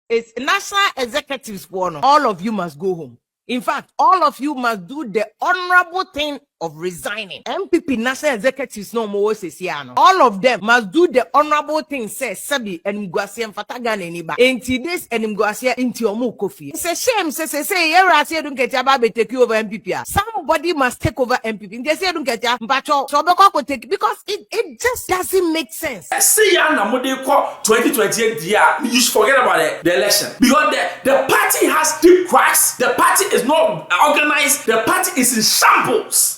It's national executives one. All of you must go home. In fact, all of you must do the honorable thing of resigning. NPP national executives no more says all of them must do the honorable thing. Says Sabi and Mguasia and Fatagan and Iba. Ain't this and Mguasia into your Kofi. It's a shame, say, you don't get your baby take you over NPP. Somebody must take over NPP. They say don't get your bacho. So will take because it just doesn't make sense. See ya na mo dey call 2028 year. You should forget about the election. Because the party has deep cracks. The party is not organized. The party is in shambles.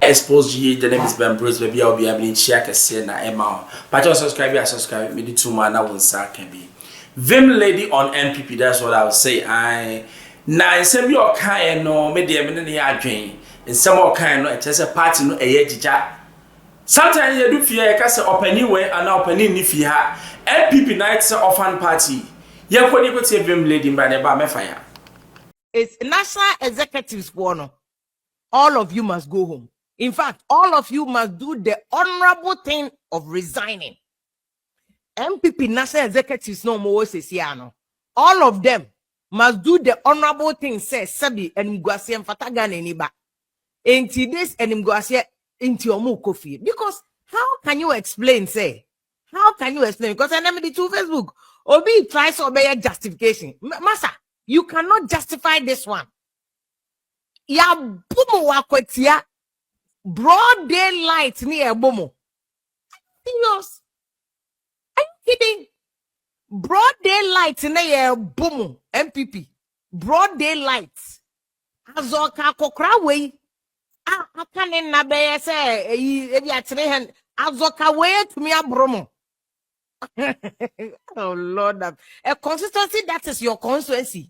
Xposed, the name is Ben Bruce, baby. I'll be able to share a scene na Emma. But also subscribe, me the 2 man that will start can be. Vim lady on NPP, that's what I'll say. Now, in some your kind, no, me the eminent dream. In some more kind, no, it's a party, no, a year. Sometimes you do fear, because opening way and opening if you have NPP nights orphan party. You could say Vim lady by the bar fire. It's national executives one. All of you must go home. In fact, all of you must do the honorable thing of resigning. NPP national executives no more says all of them must do the honorable thing. Says Sabi and Mguasia and Fatagan and Iba. Ain't this and Mguasia into your Kofi. Because how can you explain? Say, how can you explain? Because I never did to Facebook. Obi tries to obey justification. Masa, you cannot justify this one. Ya bomo wakwetia broad daylight near bomo. Serious? Are you kidding? Broad daylight near bomo NPP. Broad daylight. Azoka kokra way. Akane na be say ebi atrehen azoka way to me abromo. Oh Lord, a consistency that is your constituency.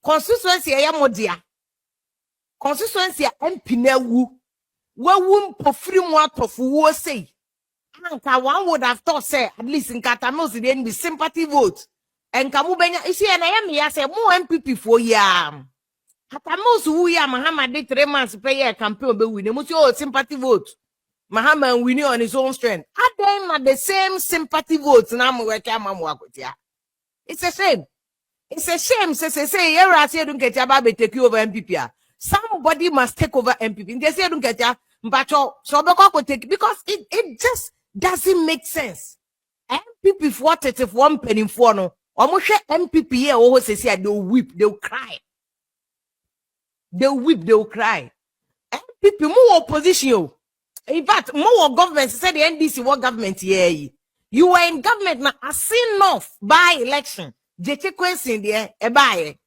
Consistency ayamodia. Consistency MPP wum pofri mu atofu wo say anka one would have thought say at least in Katamos the be sympathy vote and kamu benya isi na yam ya say mo MPP for ya Katamos who ya Mahama did 3 months prayer campaign be win mo say sympathy vote Mahama winning on his own strength and then the same sympathy votes na mo work am akwotia. It's a shame. It's a shame say you are say don't get your baby take you over NPP. Somebody must take over NPP. They say don't get ya, but so take because it just doesn't make sense. NPP for what if 1 penny for no, almost NPP here always say they'll weep, they'll cry. They'll weep, they'll cry. NPP more opposition. In fact, more government said the NDC what government here. You were in government now, I seen enough by election. They take question there, a buy.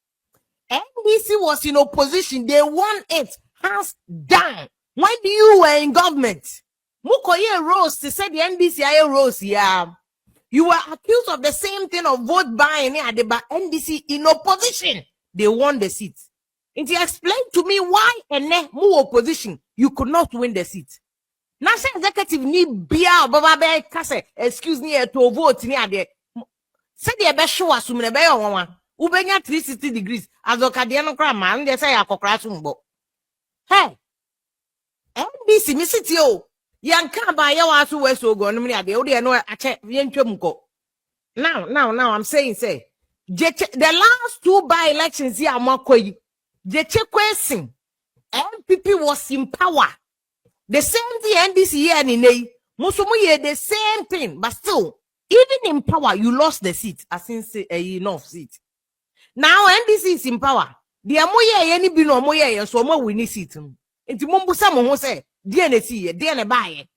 NDC was in opposition. They won it. Hands down. When you were in government, Mukoye rose to say the NDC rose. Yeah. You were accused of the same thing of vote buying at the NDC in opposition. They won the seat. And you explain to me why and more opposition you could not win the seat. National executive need beer baba kase excuse me to vote near there. Say the best show us one. Ubenya 360 degrees as okadiano kra man they say akokra sumbo. Hey, NBC misiti o yanka ba ya wasu weso go no me ade o de no ache yentwam ko. Now I'm saying say the last 2 by elections here amakoyi jeche question NPP was in power. The same thing NDC here and in musumu ye the same thing but still even in power you lost the seat as in say enough seat. Now NDC is in power. The amoye any bi no moye so mo win seat. Enti mombusa mo ho say DNC buy.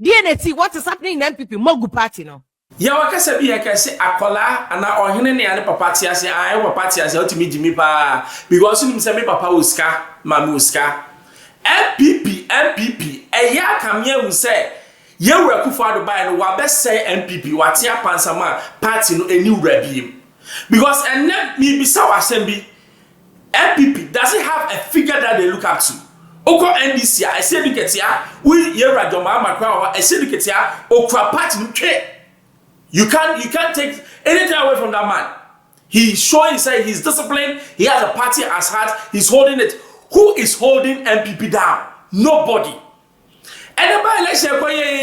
DNC what is happening in NPP Mogu party no. Ya wakasa bi ya say akola ana ohene ne ane papa ti ase an wo party ase otimi jimi pa because nim say me papa uska mama uska NPP eya kamye wu say ye wura Kufuor buy no wa be say NPP wate apansama party no eni wura biem. Because and let me be so assembly NPP doesn't have a figure that they look up to. Oko NDC I say look at ya we yera joma makwa I say look at ya okwa party no. You can't take anything away from that man. He's showing say he's disciplined, he has a party as heart, he's holding it. who is holding NPP down? Nobody. And by election,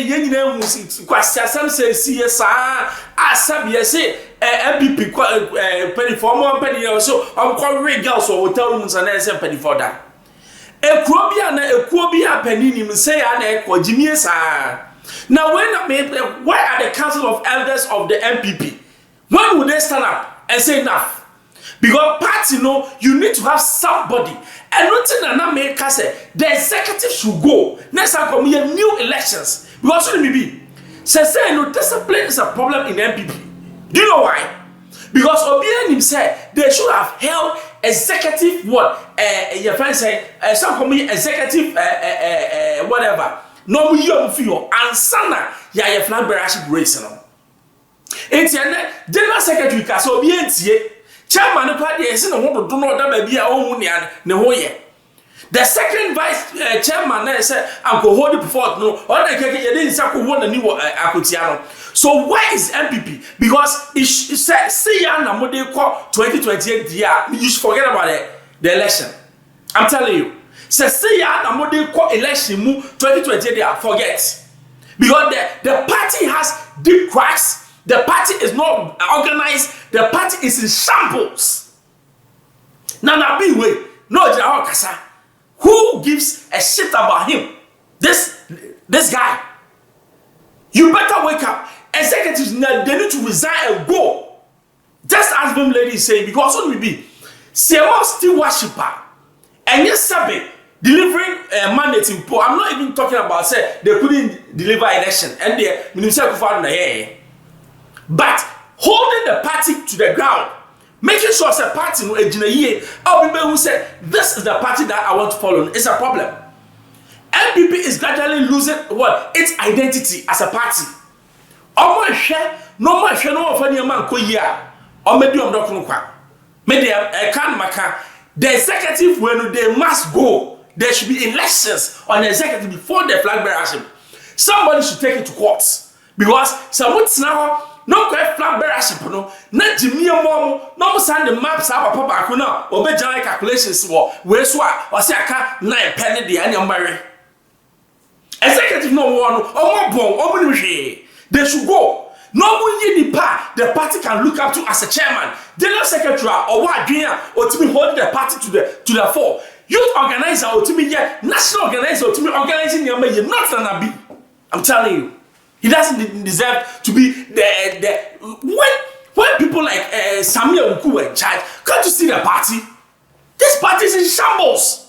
you know, some say CSR, Asabia say NPP penny for more penny so I'm calling regals or hotel rooms and SM penny for that. A Quobia penny say an equal Jimmy. Now, why are the council of elders of the NPP? When would they stand up and say enough? Because party, you need to have somebody. And nothing that make us say the executive should go. Next time come here new elections. Because what it be? Say discipline is a problem in NPP. Do you know why? Because Obian himself, they should have held executive your friend say some come here executive whatever. No we you feel and sana ya flag bearership race no. Entiane general secretary ka so Obian tie chairman pa dey say no do no da ba bia o hu ne ho ye. The second vice chairman na say anko hold it before no or dey keke ye dey insako ho na ni wo akotia no. So why is NPP? Because it said see ya na mo dey call 2028 year you should forget about the election. I'm telling you. See ya na mo dey call election mu 2028 year forget. Because the party has deep cracks. The party is not organized. The party is in shambles. Now be way. No General Kasa. Who gives a shit about him? This guy. You better wake up. Executives, they need to resign and go. Just as Vim lady is saying, because what will be? Sema still worshiper. And yes, Sabe, delivering mandate in poor. I'm not even talking about say they couldn't deliver election. And they minister found the air. But holding the party to the ground, making sure it's a party no engineer, our people who say this is the party that I want to follow, it's a problem. NPP is gradually losing its identity as a party. No more share no of any man ko year or medium doctor kwa. Media the executive when they must go. There should be elections on the executive before the flag bearership. Somebody should take it to court because someone's now no flag bearership no. Na Jimmy no send the maps up papa na obe general calculations we so or say aka 9 penny the any marry. Executive no one they should go. No one the party can look up to as a chairman, general secretary, or what or to be holding the party to the fore. Youth organizer or to be national organizer or to be organizing your mayor, not an be. I'm telling you, he doesn't deserve to be when people like Samuel Nku were in charge. Can't you see the party? This party is in shambles.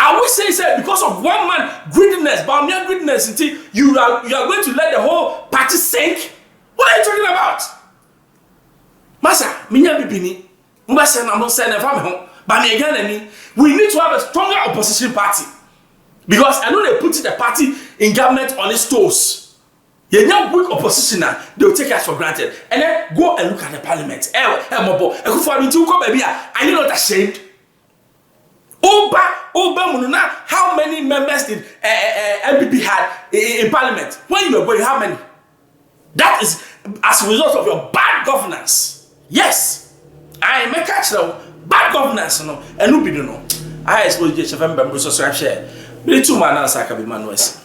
I will say because of one man greediness, but mere greediness until you are going to let the whole party sink. What are you talking about? Masa, minya bibini. Mbasa na mo say na fa me ho. But me again we need to have a stronger opposition party. Because I know they put the party in government on its toes. You know weak opposition now, they will take us for granted. And then go and look at the parliament. Are you not ashamed? How many members did NPP had in parliament? When you were going, how many? That is as a result of your bad governance. Yes, I make a bad governance, no, and no be no. I suppose you should remember to subscribe, share. But the two man answer can be manuals.